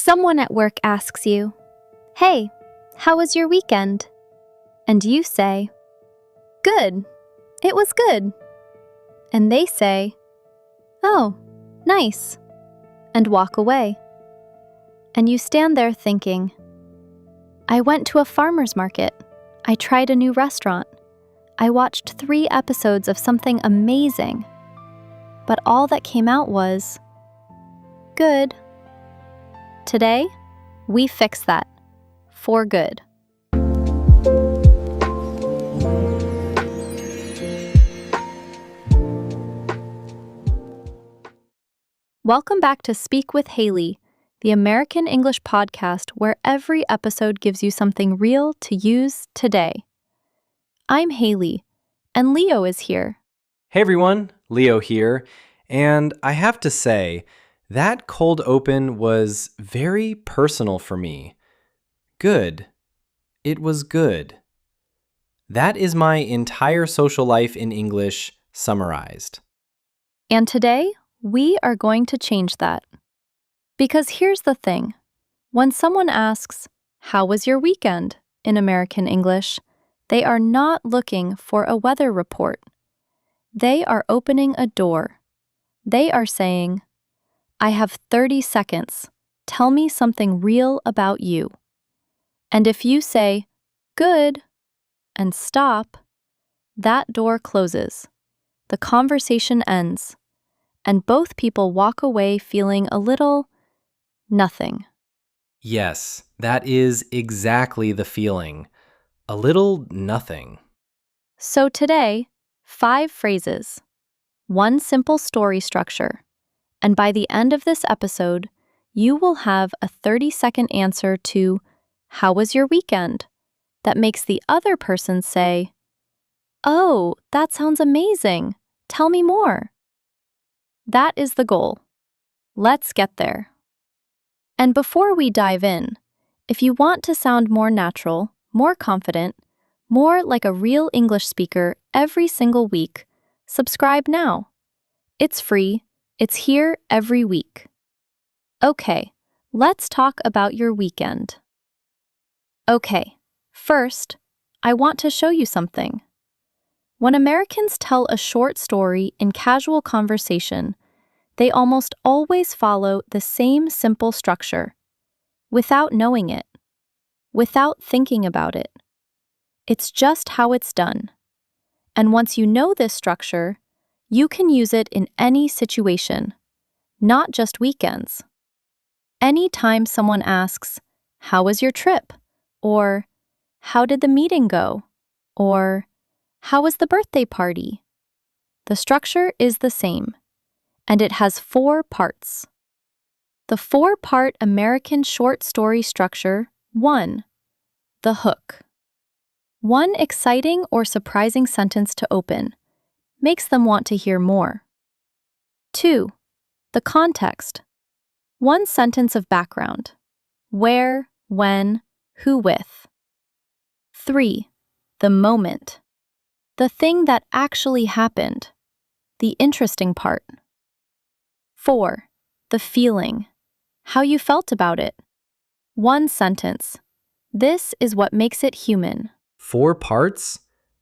Someone at work asks you, "Hey, how was your weekend?" And you say, "Good, it was good." And they say, "Oh, nice," and walk away. And you stand there thinking, "I went to a farmer's market. I tried a new restaurant. I watched 3 episodes of something amazing." But all that came out was, "Good." Today, we fix that for good. Welcome back to Speak with Hailey, the American English podcast where every episode gives you something real to use today. I'm Hailey, and Leo is here. Hey everyone, Leo here, and I have to say, that cold open was very personal for me. Good. It was good. That is my entire social life in English summarized. And today, we are going to change that. Because here's the thing. When someone asks, "How was your weekend?" in American English, they are not looking for a weather report. They are opening a door. They are saying, "I have 30 seconds. Tell me something real about you." And if you say, "Good," and stop, that door closes. The conversation ends, and both people walk away feeling a little nothing. Yes, that is exactly the feeling. A little nothing. So today, 5 phrases, 1 simple story structure, and by the end of this episode, you will have a 30-second answer to "How was your weekend?" that makes the other person say, "Oh, that sounds amazing. Tell me more." That is the goal. Let's get there. And before we dive in, if you want to sound more natural, more confident, more like a real English speaker every single week, subscribe now. It's free. It's here every week. Okay, let's talk about your weekend. Okay, first, I want to show you something. When Americans tell a short story in casual conversation, they almost always follow the same simple structure, without knowing it, without thinking about it. It's just how it's done. And once you know this structure, you can use it in any situation, not just weekends. Anytime someone asks, "How was your trip?" or "How did the meeting go?" or "How was the birthday party?" The structure is the same, and it has 4 parts. The 4-part American short story structure: 1. The hook. One exciting or surprising sentence to open makes them want to hear more. 2. The context. One sentence of background: where, when, who with. 3. The moment. The thing that actually happened. The interesting part. 4. The feeling. How you felt about it. One sentence. This is what makes it human. 4 parts?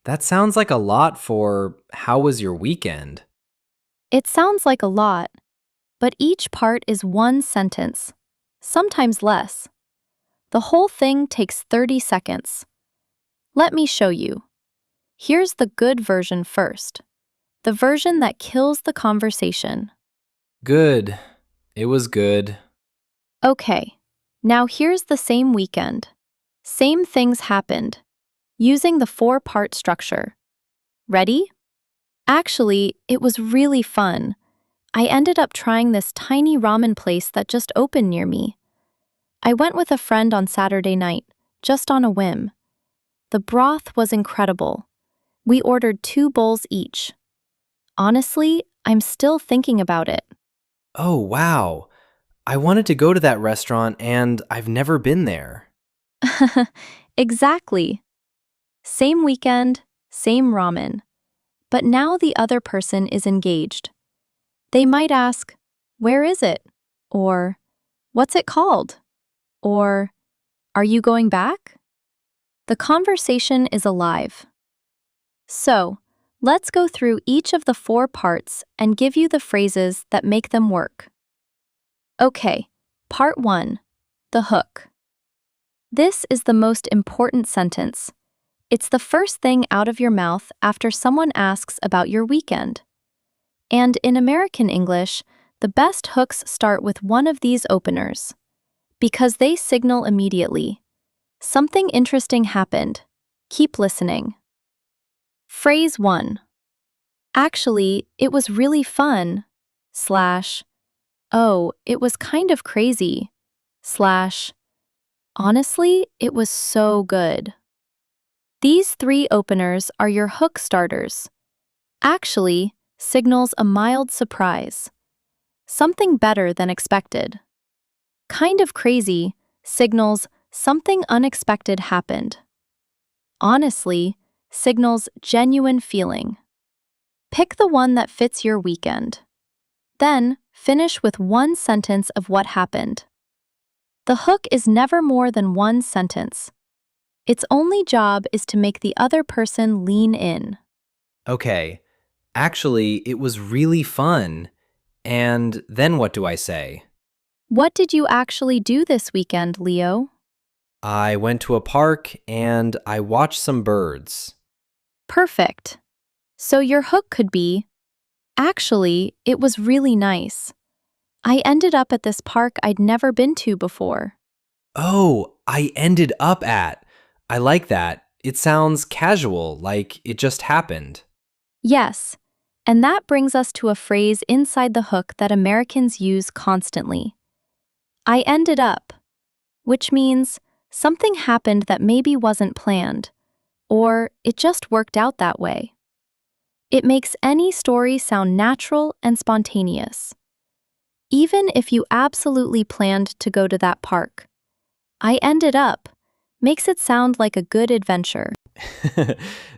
That sounds like a lot for "How was your weekend?" It sounds like a lot, but each part is 1 sentence, sometimes less. The whole thing takes 30 seconds. Let me show you. Here's the good version first, the version that kills the conversation. Good. It was good. Okay, now here's the same weekend. Same things happened, using the 4-part structure. Ready? Actually, it was really fun. I ended up trying this tiny ramen place that just opened near me. I went with a friend on Saturday night, just on a whim. The broth was incredible. We ordered 2 bowls each. Honestly, I'm still thinking about it. Oh, wow. I wanted to go to that restaurant and I've never been there. Exactly. Same weekend, same ramen. But now the other person is engaged. They might ask, "Where is it?" or "What's it called?" or "Are you going back?" The conversation is alive. So, let's go through each of the 4 parts and give you the phrases that make them work. Okay, part 1, the hook. This is the most important sentence. It's the first thing out of your mouth after someone asks about your weekend. And in American English, the best hooks start with one of these openers, because they signal immediately. Something interesting happened. Keep listening. Phrase 1. Actually, it was really fun. Slash, oh, it was kind of crazy. Slash, honestly, it was so good. These 3 openers are your hook starters. Actually signals a mild surprise. Something better than expected. Kind of crazy signals something unexpected happened. Honestly signals genuine feeling. Pick the one that fits your weekend. Then finish with one sentence of what happened. The hook is never more than one sentence. Its only job is to make the other person lean in. Okay, actually, it was really fun. And then what do I say? What did you actually do this weekend, Leo? I went to a park and I watched some birds. Perfect. So your hook could be, actually, it was really nice. I ended up at this park I'd never been to before. Oh, I ended up at. I like that. It sounds casual, like it just happened. Yes, and that brings us to a phrase inside the hook that Americans use constantly. I ended up, which means something happened that maybe wasn't planned, or it just worked out that way. It makes any story sound natural and spontaneous. Even if you absolutely planned to go to that park, I ended up makes it sound like a good adventure.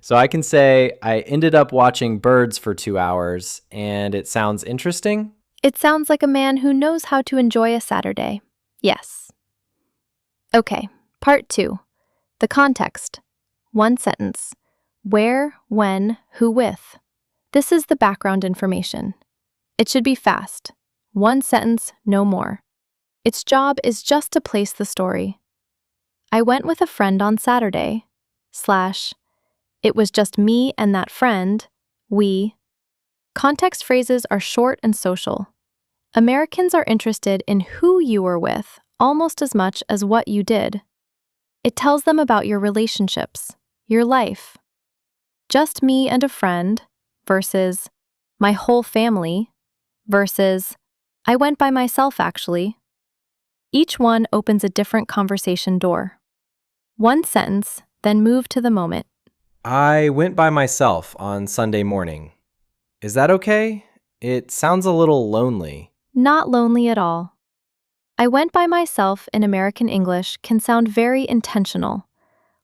So I can say I ended up watching birds for 2 hours and it sounds interesting. It sounds like a man who knows how to enjoy a Saturday. Yes. Okay, part 2. The context. One sentence. Where, when, who with. This is the background information. It should be fast. One sentence, no more. Its job is just to place the story. I went with a friend on Saturday. Slash, it was just me and that friend. We. Context phrases are short and social. Americans are interested in who you were with almost as much as what you did. It tells them about your relationships, your life. Just me and a friend versus my whole family versus I went by myself actually. Each one opens a different conversation door. One sentence, then move to the moment. I went by myself on Sunday morning. Is that okay? It sounds a little lonely. Not lonely at all. I went by myself in American English can sound very intentional.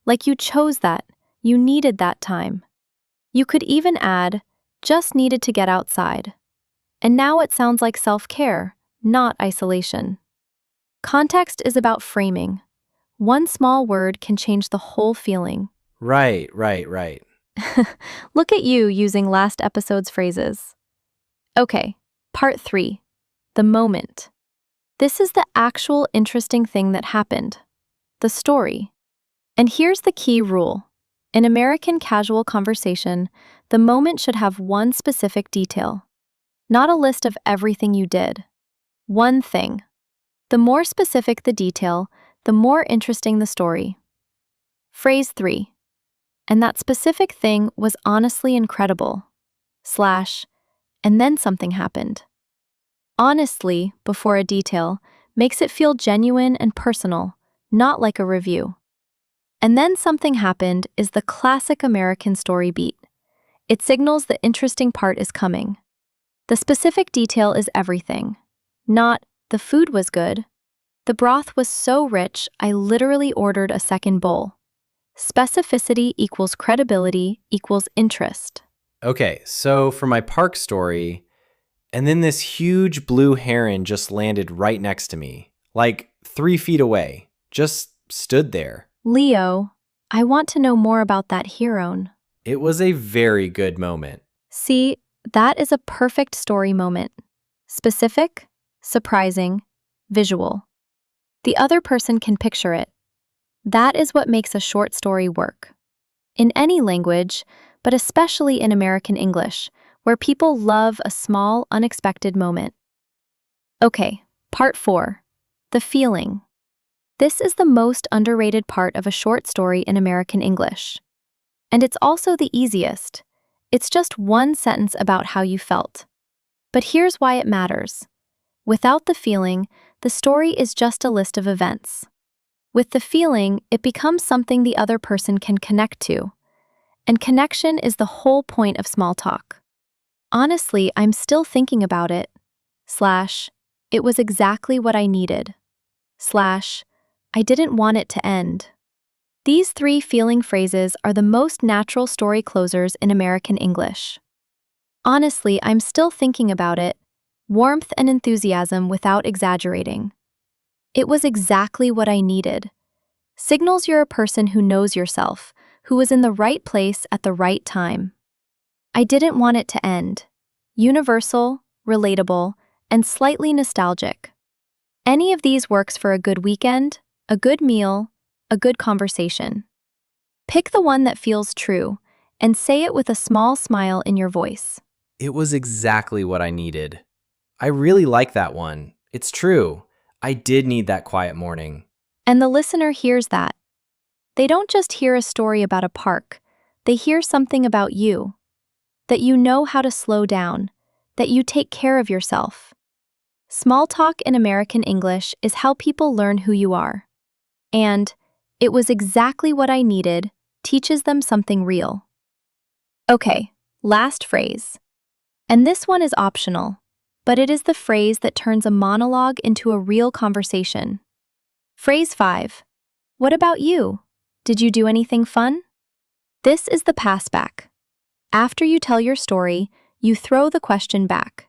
Like you chose that, you needed that time. You could even add, just needed to get outside. And now it sounds like self-care, not isolation. Context is about framing. One small word can change the whole feeling. Right. Look at you using last episode's phrases. Okay, part 3. The moment. This is the actual interesting thing that happened. The story. And here's the key rule. In American casual conversation, the moment should have one specific detail. Not a list of everything you did. One thing. The more specific the detail, the more interesting the story. Phrase 3. And that specific thing was honestly incredible. Slash, and then something happened. Honestly, before a detail, makes it feel genuine and personal, not like a review. And then something happened is the classic American story beat. It signals the interesting part is coming. The specific detail is everything. Not, the food was good. The broth was so rich, I literally ordered a second bowl. Specificity equals credibility equals interest. Okay, so for my park story, and then this huge blue heron just landed right next to me, like 3 feet away. just stood there. Leo, I want to know more about that hero. It was a very good moment. See, that is a perfect story moment. Specific, surprising, visual. The other person can picture it. That is what makes a short story work. In any language, but especially in American English, where people love a small, unexpected moment. Okay, part 4. The feeling. This is the most underrated part of a short story in American English. And it's also the easiest. It's just one sentence about how you felt. But here's why it matters. Without the feeling, the story is just a list of events. With the feeling, it becomes something the other person can connect to. And connection is the whole point of small talk. Honestly, I'm still thinking about it. / it was exactly what I needed. / I didn't want it to end. These 3 feeling phrases are the most natural story closers in American English. Honestly, I'm still thinking about it. Warmth and enthusiasm without exaggerating. It was exactly what I needed. Signals you're a person who knows yourself, who was in the right place at the right time. I didn't want it to end. Universal, relatable, and slightly nostalgic. Any of these works for a good weekend, a good meal, a good conversation. Pick the one that feels true, and say it with a small smile in your voice. It was exactly what I needed. I really like that one. It's true. I did need that quiet morning. And the listener hears that. They don't just hear a story about a park, they hear something about you. That you know how to slow down, that you take care of yourself. Small talk in American English is how people learn who you are. And, it was exactly what I needed, teaches them something real. Okay, last phrase. And this one is optional, but it is the phrase that turns a monologue into a real conversation. Phrase 5. What about you? Did you do anything fun? This is the pass back. After you tell your story, you throw the question back.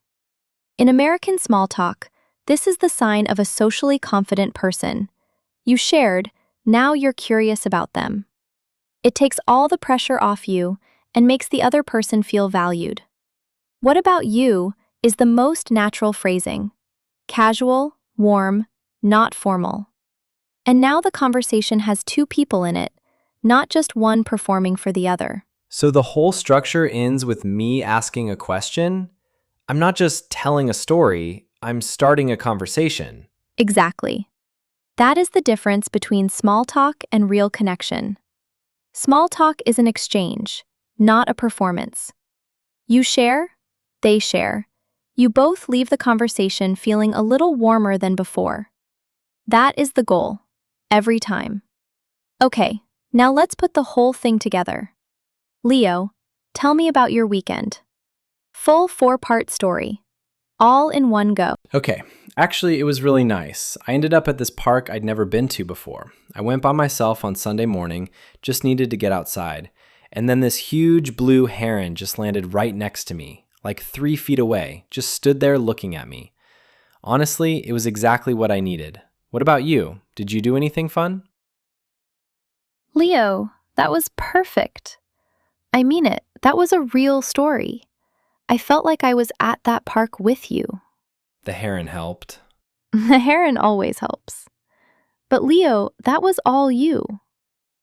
In American small talk, this is the sign of a socially confident person. You shared, now you're curious about them. It takes all the pressure off you and makes the other person feel valued. What about you is the most natural phrasing. Casual, warm, not formal. And now the conversation has 2 people in it, not just one performing for the other. So the whole structure ends with me asking a question? I'm not just telling a story, I'm starting a conversation. Exactly. That is the difference between small talk and real connection. Small talk is an exchange, not a performance. You share, they share. You both leave the conversation feeling a little warmer than before. That is the goal, every time. Okay, now let's put the whole thing together. Leo, tell me about your weekend. Full 4-part story, all in one go. Okay, actually, it was really nice. I ended up at this park I'd never been to before. I went by myself on Sunday morning, just needed to get outside. And then this huge blue heron just landed right next to me, like 3 feet away, just stood there looking at me. Honestly, it was exactly what I needed. What about you? Did you do anything fun? Leo, that was perfect. I mean it, that was a real story. I felt like I was at that park with you. The heron helped. The heron always helps. But Leo, that was all you.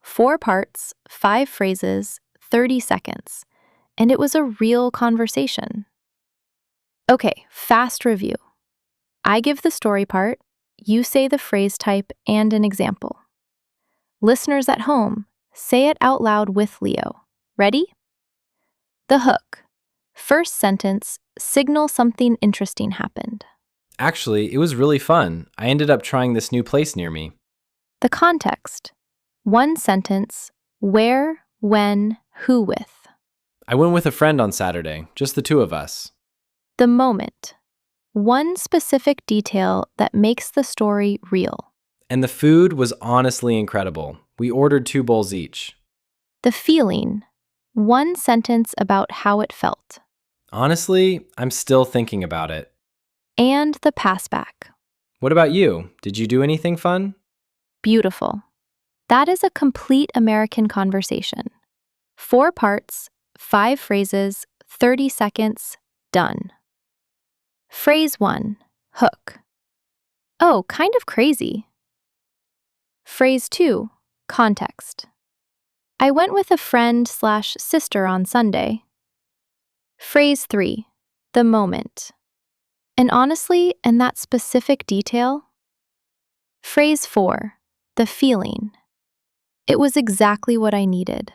4 parts, 5 phrases, 30 seconds. And it was a real conversation. Okay, fast review. I give the story part, you say the phrase type and an example. Listeners at home, say it out loud with Leo. Ready? The hook. First sentence, signal something interesting happened. Actually, it was really fun. I ended up trying this new place near me. The context. One sentence, where, when, who with. I went with a friend on Saturday, just the 2 of us. The moment. One specific detail that makes the story real. And the food was honestly incredible. We ordered 2 bowls each. The feeling. One sentence about how it felt. Honestly, I'm still thinking about it. And the passback. What about you? Did you do anything fun? Beautiful. That is a complete American conversation. 4 parts, 5 phrases, 30 seconds, done. Phrase 1, hook. Oh, kind of crazy. Phrase 2, context. I went with a friend/sister on Sunday. Phrase 3, the moment. And honestly, in that specific detail. Phrase 4, the feeling. It was exactly what I needed.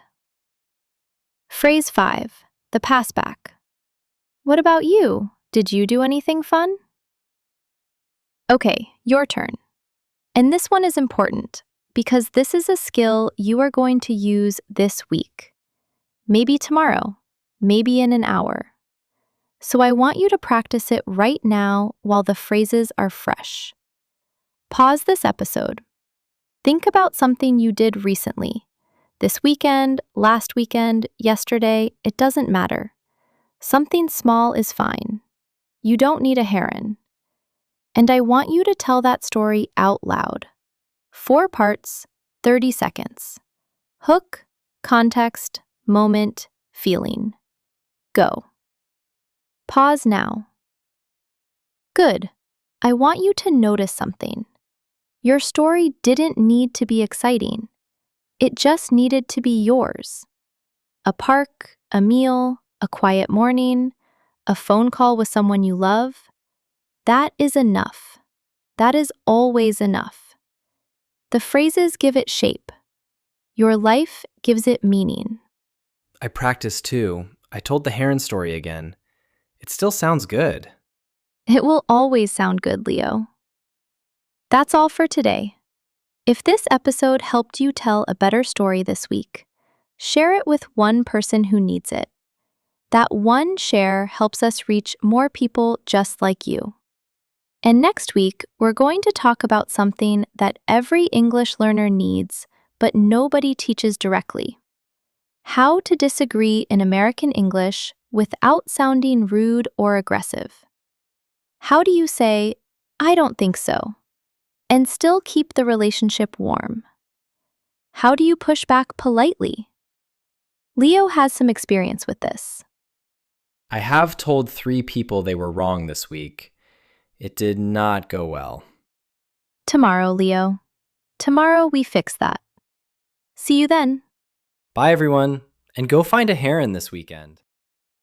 Phrase 5, the passback. What about you? Did you do anything fun? Okay, your turn. And this one is important because this is a skill you are going to use this week. Maybe tomorrow, maybe in an hour. So I want you to practice it right now while the phrases are fresh. Pause this episode. Think about something you did recently. This weekend, last weekend, yesterday, it doesn't matter. Something small is fine. You don't need a heron. And I want you to tell that story out loud. 4 parts, 30 seconds. Hook, context, moment, feeling. Go. Pause now. Good. I want you to notice something. Your story didn't need to be exciting. It just needed to be yours. A park, a meal, a quiet morning, a phone call with someone you love. That is enough. That is always enough. The phrases give it shape. Your life gives it meaning. I practiced too. I told the heron story again. It still sounds good. It will always sound good, Leo. That's all for today. If this episode helped you tell a better story this week, share it with one person who needs it. That one share helps us reach more people just like you. And next week, we're going to talk about something that every English learner needs, but nobody teaches directly. How to disagree in American English without sounding rude or aggressive. How do you say, "I don't think so," and still keep the relationship warm? How do you push back politely? Leo has some experience with this. I have told 3 people they were wrong this week. It did not go well. Tomorrow, Leo. Tomorrow we fix that. See you then. Bye, everyone, and go find a heron this weekend.